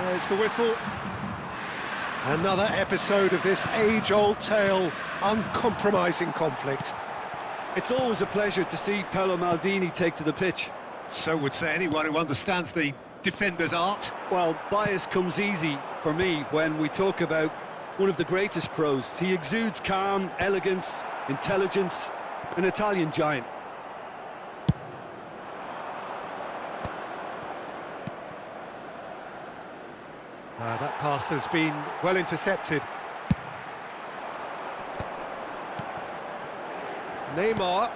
There's the whistle. Another episode of this age-old tale, uncompromising conflict. It's always a pleasure to see Paolo Maldini take to the pitch. So would say anyone who understands the defender's art. Well, bias comes easy for me when we talk about one of the greatest pros. He exudes calm, elegance, intelligence, an Italian giant. That pass has been well intercepted. Neymar,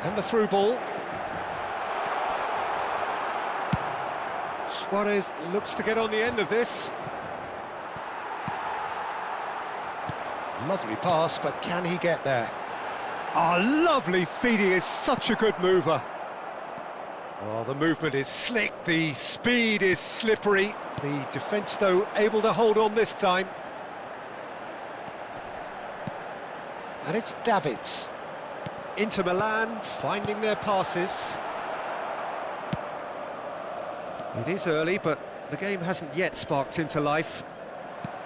and the through ball. Suarez looks to get on the end of this. Lovely pass, but can he get there? Lovely feed, he is such a good mover. Oh, the movement is slick, the speed is slippery. The defence, though, able to hold on this time. And it's Davids. Inter Milan finding their passes. It is early, but the game hasn't yet sparked into life.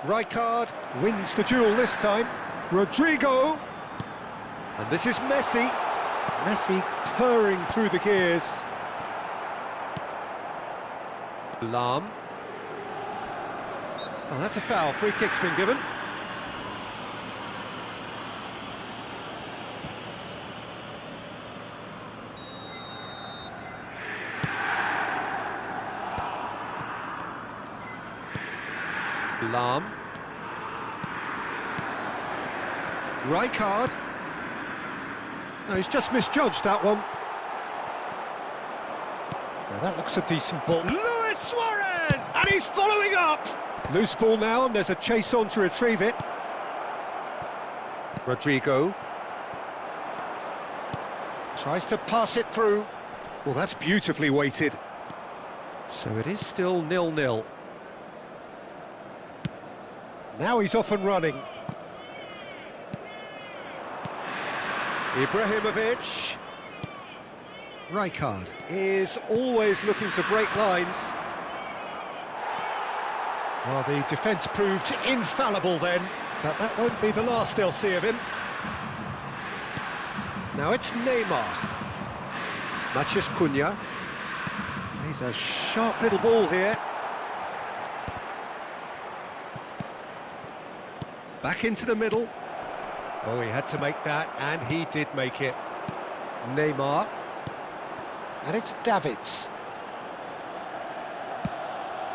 Rijkaard wins the duel this time. Rodrigo. And this is Messi. Messi purring through the gears. Lahm. Oh, that's a foul. Free kick's been given. Lahm. Rijkaard. No, he's just misjudged that one. Now that looks a decent ball. Luis Suarez! And he's following up! Loose ball now, and there's a chase on to retrieve it. Rodrigo. Tries to pass it through. Well, that's beautifully weighted. So it is still 0-0. Now he's off and running. Ibrahimovic. Rijkaard is always looking to break lines. Well, the defence proved infallible then, but that won't be the last they'll see of him. Now it's Neymar. Matheus Cunha. Plays a sharp little ball here. Back into the middle. Oh, he had to make that, and he did make it. Neymar. And it's Davids.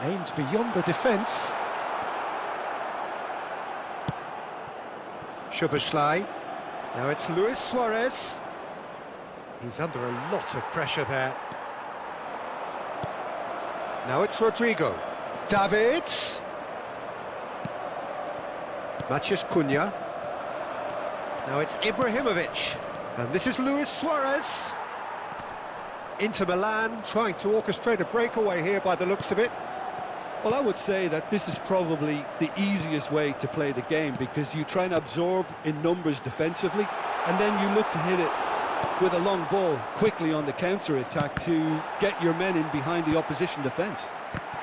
Aims beyond the defence. Szoboszlai. Now it's Luis Suarez. He's under a lot of pressure there. Now it's Rodrigo. Davids. Matheus Cunha. Now it's Ibrahimovic. And this is Luis Suarez. Inter Milan trying to orchestrate a breakaway here by the looks of it. Well, I would say that this is probably the easiest way to play the game, because you try and absorb in numbers defensively, and then you look to hit it with a long ball quickly on the counter-attack to get your men in behind the opposition defence.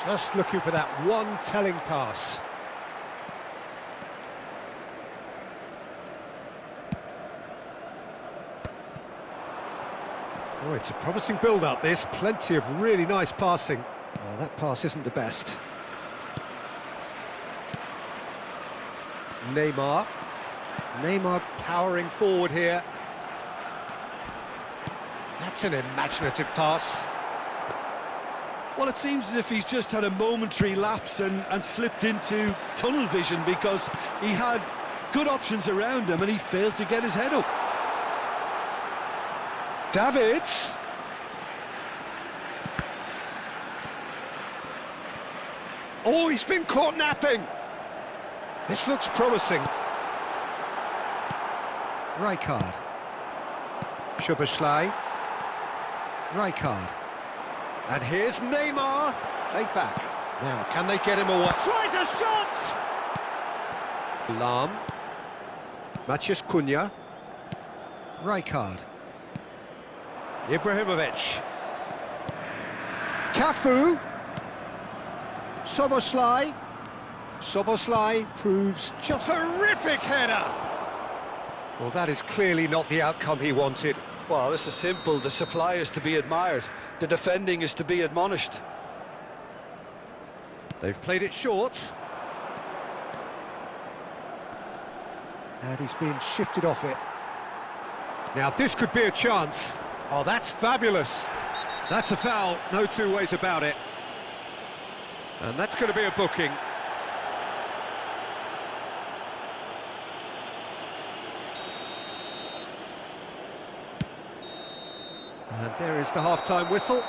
Just looking for that one telling pass. Oh, it's a promising build-up, this. Plenty of really nice passing. Oh, that pass isn't the best. Neymar. Neymar powering forward here. That's an imaginative pass. Well, it seems as if he's just had a momentary lapse and slipped into tunnel vision, because he had good options around him and he failed to get his head up. Davids. Oh, he's been caught napping. This looks promising. Rijkaard. Szoboszlai. Rijkaard. And here's Neymar. Played back. Now, can they get him away? Tries a shot! Lahm. Matheus Cunha. Rijkaard. Ibrahimovic. Cafu. Szoboszlai. Szoboszlai proves just terrific header. Well, that is clearly not the outcome he wanted. Well, this is simple. The supply is to be admired. The defending is to be admonished. They've played it short. And he's been shifted off it. Now, this could be a chance. Oh, that's fabulous. That's a foul, no two ways about it. And that's going to be a booking. And there is the half-time whistle.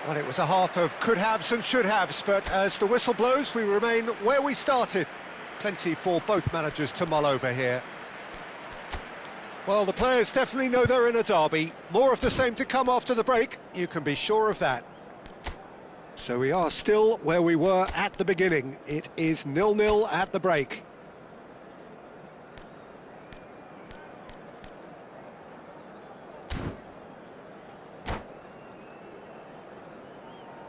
Well, it was a half of could-haves and should-haves, but as the whistle blows, we remain where we started. Plenty for both managers to mull over here. Well, the players definitely know they're in a derby. More of the same to come after the break, you can be sure of that. So we are still where we were at the beginning. It is 0-0 at the break.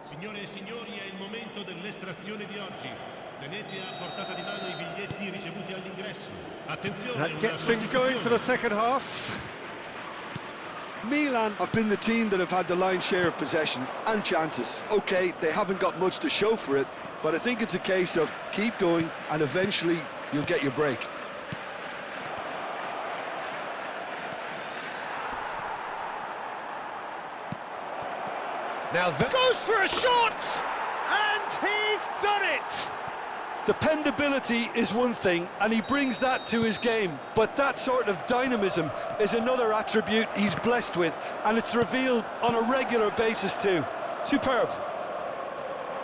Signore e signori, è il momento dell'estrazione di oggi. Tenete a portata di mano i biglietti ricevuti all'ingresso. Attenzione! That gets things going for the second half. Milan have been the team that have had the lion's share of possession and chances. OK, they haven't got much to show for it, but I think it's a case of keep going and eventually you'll get your break. Now that goes for a shot, and he's done it! Dependability is one thing, and he brings that to his game, but that sort of dynamism is another attribute he's blessed with, and it's revealed on a regular basis too. Superb.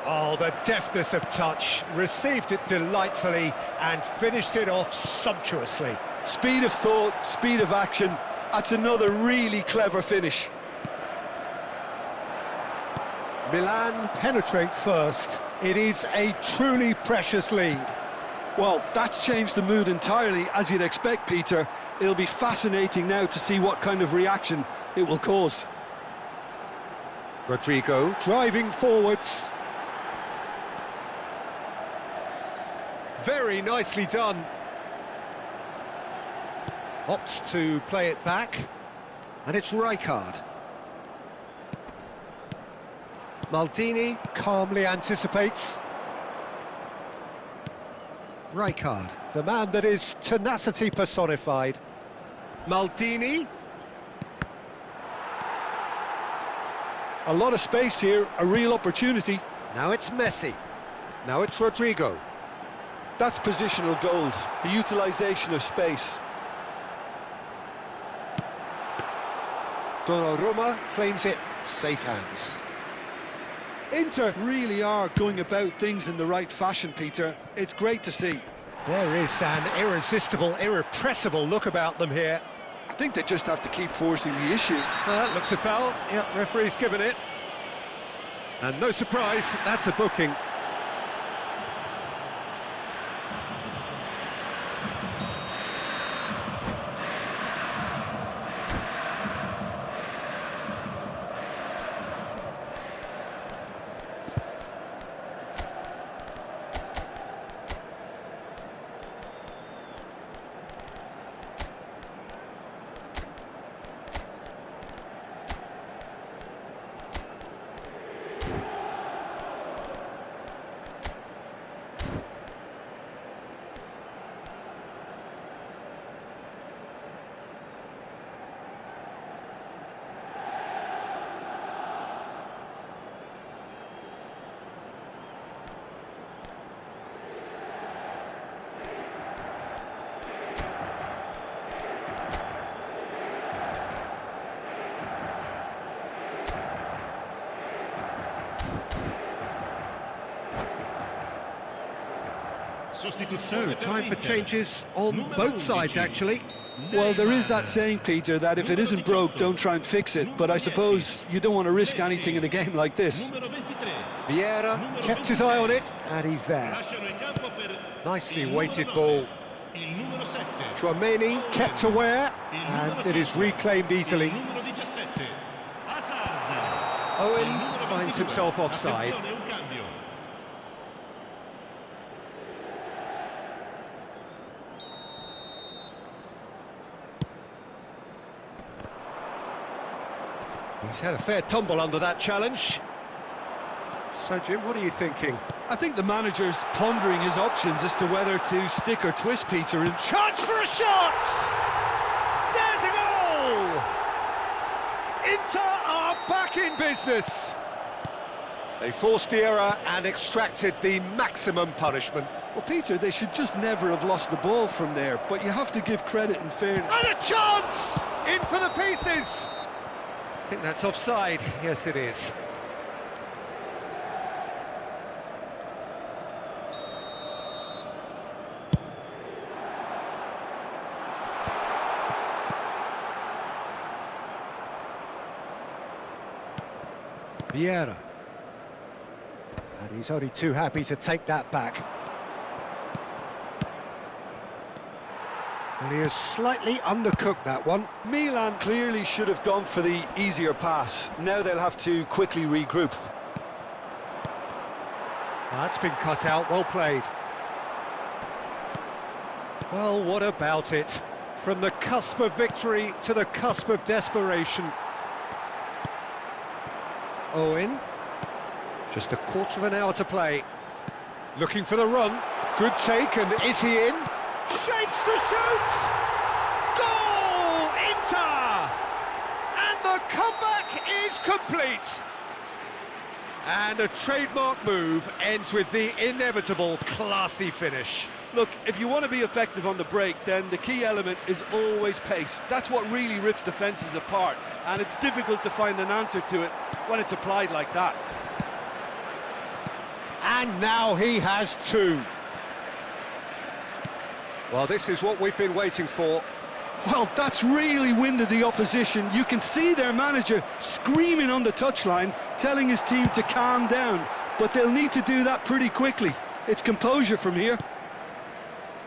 Oh, the deftness of touch, received it delightfully and finished it off sumptuously. Speed of thought, speed of action, that's another really clever finish. Milan penetrate first. It is a truly precious lead. Well, that's changed the mood entirely, as you'd expect, Peter. It'll be fascinating now to see what kind of reaction it will cause. Rodrigo driving forwards. Very nicely done. Opts to play it back. And it's Rijkaard. Maldini calmly anticipates. Rijkaard, the man that is tenacity personified. Maldini. A lot of space here, a real opportunity. Now it's Messi. Now it's Rodrigo. That's positional gold, the utilisation of space. Donnarumma claims it. Safe hands. Inter really are going about things in the right fashion, Peter. It's great to see. There is an irresistible, irrepressible look about them here. I think they just have to keep forcing the issue. That looks a foul. Yep, referee's given it. And no surprise, that's a booking. So, time for changes on both sides, actually. Well, there is that saying, Peter, that if it isn't broke, don't try and fix it. But I suppose you don't want to risk anything in a game like this. Vieira kept his eye on it, and he's there. Nicely weighted ball. Tchouaméni kept aware, and it is reclaimed easily. Owen finds himself offside. He's had a fair tumble under that challenge. So, Jim, what are you thinking? I think the manager's pondering his options as to whether to stick or twist Peter. And Chance for a shot! There's a goal! Inter are back in business. They forced the error and extracted the maximum punishment. well, Peter, they should just never have lost the ball from there, but you have to give credit and fairness. And a chance! In for the pieces! I think that's offside. Yes, it is. Vieira. And he's only too happy to take that back. And he has slightly undercooked that one. Milan clearly should have gone for the easier pass. Now they'll have to quickly regroup. That's been cut out, well played. Well, what about it? From the cusp of victory to the cusp of desperation. Owen. Just a quarter of an hour to play. Looking for the run. Good take, and is he in? Shapes to shoot! Goal! Inter! And the comeback is complete! And a trademark move ends with the inevitable classy finish. Look, if you want to be effective on the break, then the key element is always pace. That's what really rips defences apart, and it's difficult to find an answer to it when it's applied like that. And now he has two. Well, this is what we've been waiting for. Well, that's really winded the opposition. You can see their manager screaming on the touchline, telling his team to calm down, but they'll need to do that pretty quickly. It's composure from here.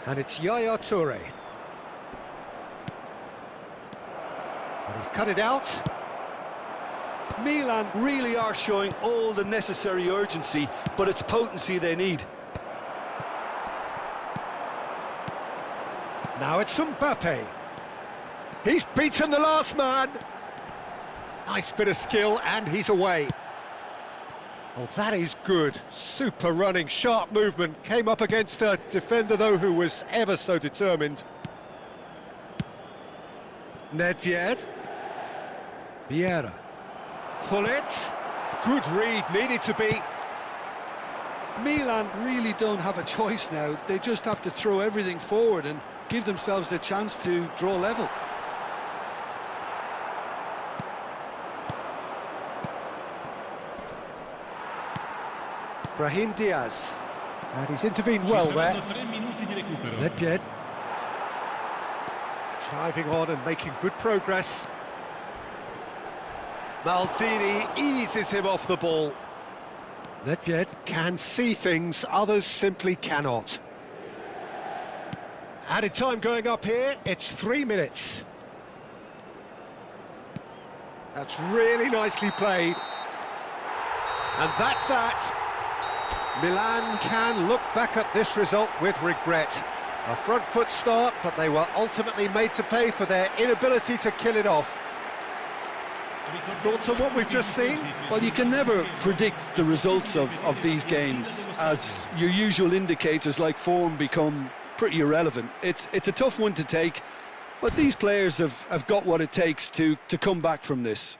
And it's Yaya Toure. And he's cut it out. Milan really are showing all the necessary urgency, but it's potency they need. Now it's Mbappe. He's beaten the last man. Nice bit of skill, and he's away. Oh, that is good. Super running, sharp movement. Came up against a defender, though, who was ever so determined. Nedved. Vieira. Hullet. Good read, needed to be. Milan really don't have a choice now. They just have to throw everything forward and give themselves a chance to draw level. Brahim Diaz. And he's intervened well there. Nedved. Driving on and making good progress. Maldini eases him off the ball. Nedved can see things others simply cannot. Added time going up here, it's 3 minutes. That's really nicely played. And that's that. Milan can look back at this result with regret. A front foot start, but they were ultimately made to pay for their inability to kill it off. Thoughts on what we've just seen? Well, you can never predict the results of these games, as your usual indicators like form become pretty irrelevant. It's a tough one to take, but these players have got what it takes to come back from this.